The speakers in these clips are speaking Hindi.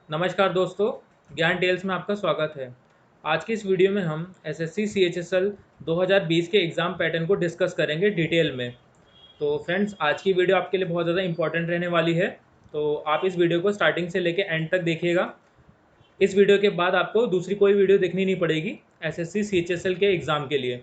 नमस्कार दोस्तों, ज्ञान टेल्स में आपका स्वागत है। आज की इस वीडियो में हम एसएससी सीएचएसएल 2020 के एग्ज़ाम पैटर्न को डिस्कस करेंगे डिटेल में। तो फ्रेंड्स, आज की वीडियो आपके लिए बहुत ज़्यादा इंपॉर्टेंट रहने वाली है, तो आप इस वीडियो को स्टार्टिंग से लेकर एंड तक देखिएगा। इस वीडियो के बाद आपको दूसरी कोई वीडियो देखनी नहीं पड़ेगी एसएससी सीएचएसएल के एग्ज़ाम के लिए।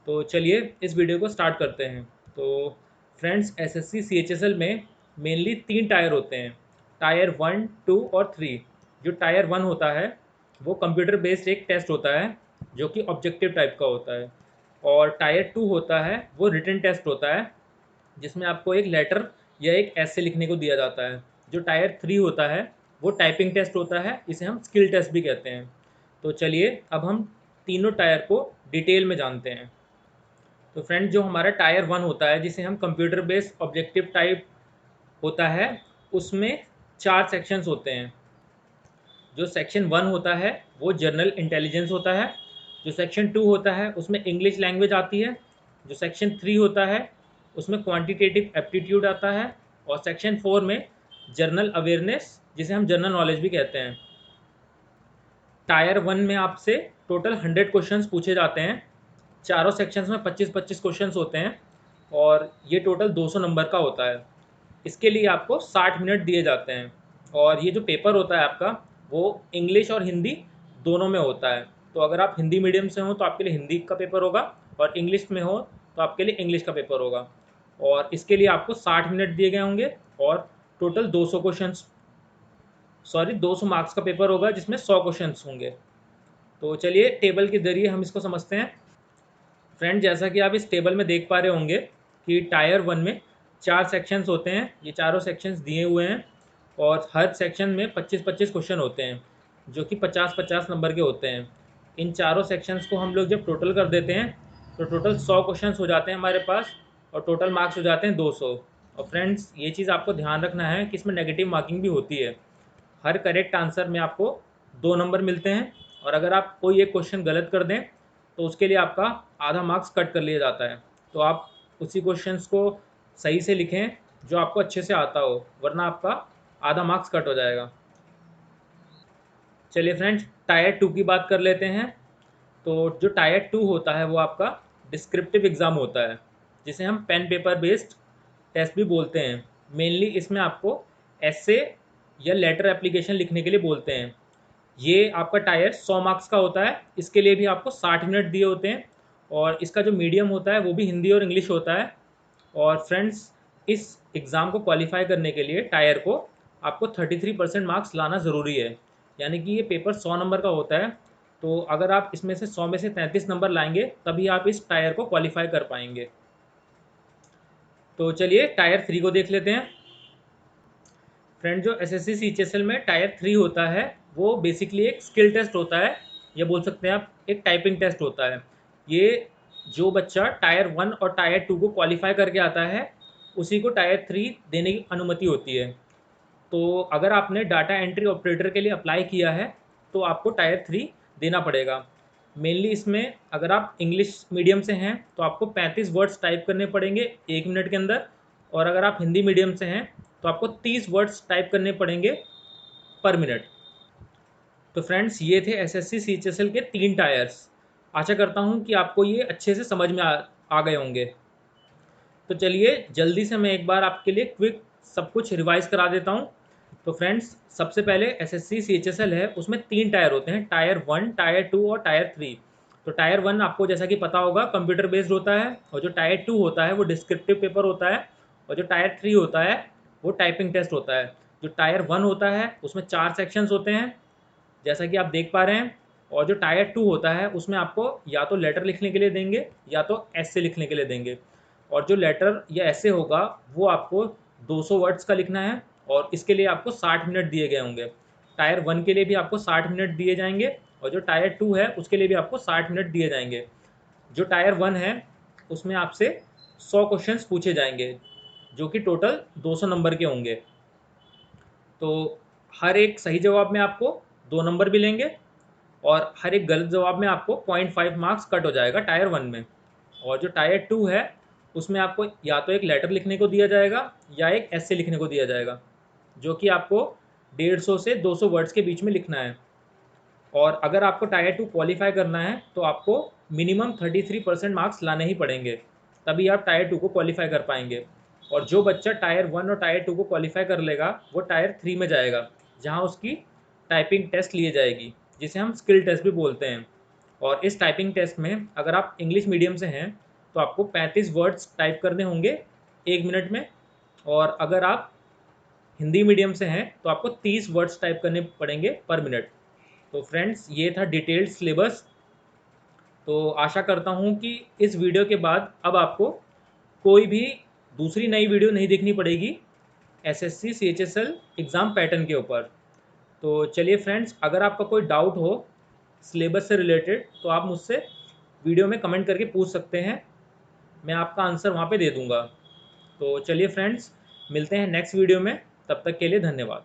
तो चलिए इस वीडियो को स्टार्ट करते हैं। तो फ्रेंड्स, एसएससी सीएचएसएल में मेनली 3 टायर होते हैं, टायर 1, 2 और 3। जो टायर 1 होता है वो कंप्यूटर बेस्ड एक टेस्ट होता है जो कि ऑब्जेक्टिव टाइप का होता है, और टायर 2 होता है वो रिटन टेस्ट होता है जिसमें आपको एक लेटर या एक ऐसे लिखने को दिया जाता है। जो टायर 3 होता है वो टाइपिंग टेस्ट होता है, इसे हम स्किल टेस्ट भी कहते हैं। तो चलिए अब हम तीनों टायर को डिटेल में जानते हैं। तो फ्रेंड, जो हमारा टायर 1 होता है जिसे हम कंप्यूटर बेस्ड ऑब्जेक्टिव टाइप होता है, उसमें 4 सेक्शंस होते हैं। जो सेक्शन 1 होता है वो जनरल इंटेलिजेंस होता है। जो सेक्शन 2 होता है उसमें इंग्लिश लैंग्वेज आती है। जो सेक्शन 3 होता है उसमें क्वांटिटेटिव एप्टीट्यूड आता है। और सेक्शन 4 में जनरल अवेयरनेस, जिसे हम जनरल नॉलेज भी कहते हैं। टायर 1 में आपसे टोटल 100 क्वेश्चंस पूछे जाते हैं। चारों सेक्शंस में 25-25 क्वेश्चंस होते हैं और ये टोटल 200 नंबर का होता है। इसके लिए आपको 60 मिनट दिए जाते हैं। और ये जो पेपर होता है आपका, वो इंग्लिश और हिंदी दोनों में होता है। तो अगर आप हिंदी मीडियम से हो तो आपके लिए हिंदी का पेपर होगा, और इंग्लिश में हो तो आपके लिए इंग्लिश का पेपर होगा। और इसके लिए आपको 60 मिनट दिए गए होंगे और टोटल 200 क्वेश्चन, 200 मार्क्स का पेपर होगा जिसमें 100 क्वेश्चन होंगे। तो चलिए टेबल के जरिए हम इसको समझते हैं। फ्रेंड, जैसा कि आप इस टेबल में देख पा रहे होंगे कि टायर 1 में 4 सेक्शंस होते हैं। ये चारों सेक्शंस दिए हुए हैं और हर सेक्शन में 25-25 क्वेश्चन होते हैं जो कि 50-50 नंबर के होते हैं। इन चारों सेक्शंस को हम लोग जब टोटल कर देते हैं तो टोटल 100 क्वेश्चंस हो जाते हैं हमारे पास, और टोटल मार्क्स हो जाते हैं 200। और फ्रेंड्स, ये चीज़ आपको ध्यान रखना है कि इसमें नेगेटिव मार्किंग भी होती है। हर करेक्ट आंसर में आपको 2 नंबर मिलते हैं, और अगर आप कोई एक क्वेश्चन गलत कर दें तो उसके लिए आपका आधा मार्क्स कट कर लिया जाता है। तो आप उसी क्वेश्चंस को सही से लिखें जो आपको अच्छे से आता हो, वरना आपका आधा मार्क्स कट हो जाएगा। चलिए फ्रेंड्स, टायर 2 की बात कर लेते हैं। तो जो टायर 2 होता है वो आपका डिस्क्रिप्टिव एग्ज़ाम होता है, जिसे हम पेन पेपर बेस्ड टेस्ट भी बोलते हैं। मेनली इसमें आपको ऐसे या लेटर एप्लीकेशन लिखने के लिए बोलते हैं। ये आपका टायर 100 मार्क्स का होता है। इसके लिए भी आपको 60 मिनट दिए होते हैं, और इसका जो मीडियम होता है वो भी हिंदी और इंग्लिश होता है। और फ्रेंड्स, इस एग्ज़ाम को क्वालिफाई करने के लिए टायर को आपको 33% मार्क्स लाना ज़रूरी है। यानी कि ये पेपर 100 नंबर का होता है, तो अगर आप इसमें से 100 में से 33 नंबर लाएंगे तभी आप इस टायर को क्वालिफाई कर पाएंगे। तो चलिए टायर 3 को देख लेते हैं। फ्रेंड, जो एसएससी सीएचएसएल में टायर 3 होता है वो बेसिकली एक स्किल टेस्ट होता है, या बोल सकते हैं आप एक टाइपिंग टेस्ट होता है। ये जो बच्चा टायर 1 और टायर 2 को क्वालिफाई करके आता है उसी को टायर 3 देने की अनुमति होती है। तो अगर आपने डाटा एंट्री ऑपरेटर के लिए अप्लाई किया है तो आपको टायर 3 देना पड़ेगा। मेनली इसमें अगर आप इंग्लिश मीडियम से हैं तो आपको 35 वर्ड्स टाइप करने पड़ेंगे 1 मिनट के अंदर, और अगर आप हिंदी मीडियम से हैं तो आपको 30 वर्ड्स टाइप करने पड़ेंगे पर मिनट। तो फ्रेंड्स, ये थे एसएससी सीएचएसएल के 3 टायर्स। आशा करता हूँ कि आपको ये अच्छे से समझ में आ गए होंगे। तो चलिए जल्दी से मैं एक बार आपके लिए क्विक सब कुछ रिवाइज करा देता हूँ। तो फ्रेंड्स, सबसे पहले एसएससी सीएचएसएल है, उसमें 3 टायर होते हैं, टायर 1, टायर 2 और टायर 3। तो टायर 1 आपको जैसा कि पता होगा कंप्यूटर बेस्ड होता है, और जो टायर 2 होता है वो डिस्क्रिप्टिव पेपर होता है, और जो टायर 3 होता है वो टाइपिंग टेस्ट होता है। जो टायर 1 होता है उसमें 4 सेक्शंस होते हैं जैसा कि आप देख पा रहे हैं, और जो टायर 2 होता है उसमें आपको या तो लेटर लिखने के लिए देंगे या तो ऐसे लिखने के लिए देंगे। और जो लेटर या ऐसे होगा वो आपको 200 वर्ड्स का लिखना है, और इसके लिए आपको 60 मिनट दिए गए होंगे। टायर 1 के लिए भी आपको 60 मिनट दिए जाएंगे, और जो टायर 2 है उसके लिए भी आपको 60 मिनट दिए जाएंगे। जो टायर 1 है उसमें आपसे 100 क्वेश्चंस पूछे जाएंगे जो कि टोटल 200 नंबर के होंगे। तो हर एक सही जवाब में आपको 2 नंबर भी लेंगे, और हर एक गलत जवाब में आपको 0.5 मार्क्स कट हो जाएगा टायर 1 में। और जो टायर 2 है उसमें आपको या तो एक लेटर लिखने को दिया जाएगा या एक ऐसे लिखने को दिया जाएगा, जो कि आपको 150 से 200 वर्ड्स के बीच में लिखना है। और अगर आपको टायर 2 क्वालिफाई करना है तो आपको मिनिमम 33% मार्क्स लाने ही पड़ेंगे, तभी आप टायर 2 को क्वालिफाई कर पाएंगे। और जो बच्चा टायर 1 और टायर 2 को क्वालिफाई कर लेगा वो टायर 3 में जाएगा, जहाँ उसकी टाइपिंग टेस्ट ली जाएगी, जिसे हम स्किल टेस्ट भी बोलते हैं। और इस टाइपिंग टेस्ट में अगर आप इंग्लिश मीडियम से हैं तो आपको 35 वर्ड्स टाइप करने होंगे 1 मिनट में, और अगर आप हिंदी मीडियम से हैं तो आपको 30 वर्ड्स टाइप करने पड़ेंगे पर मिनट। तो फ्रेंड्स, ये था डिटेल्ड सिलेबस। तो आशा करता हूँ कि इस वीडियो के बाद अब आपको कोई भी दूसरी नई वीडियो नहीं देखनी पड़ेगी एसएससी सीएचएसएल एग्ज़ाम पैटर्न के ऊपर। तो चलिए फ्रेंड्स, अगर आपका कोई डाउट हो सिलेबस से रिलेटेड तो आप मुझसे वीडियो में कमेंट करके पूछ सकते हैं, मैं आपका आंसर वहाँ पे दे दूँगा। तो चलिए फ्रेंड्स, मिलते हैं नेक्स्ट वीडियो में, तब तक के लिए धन्यवाद।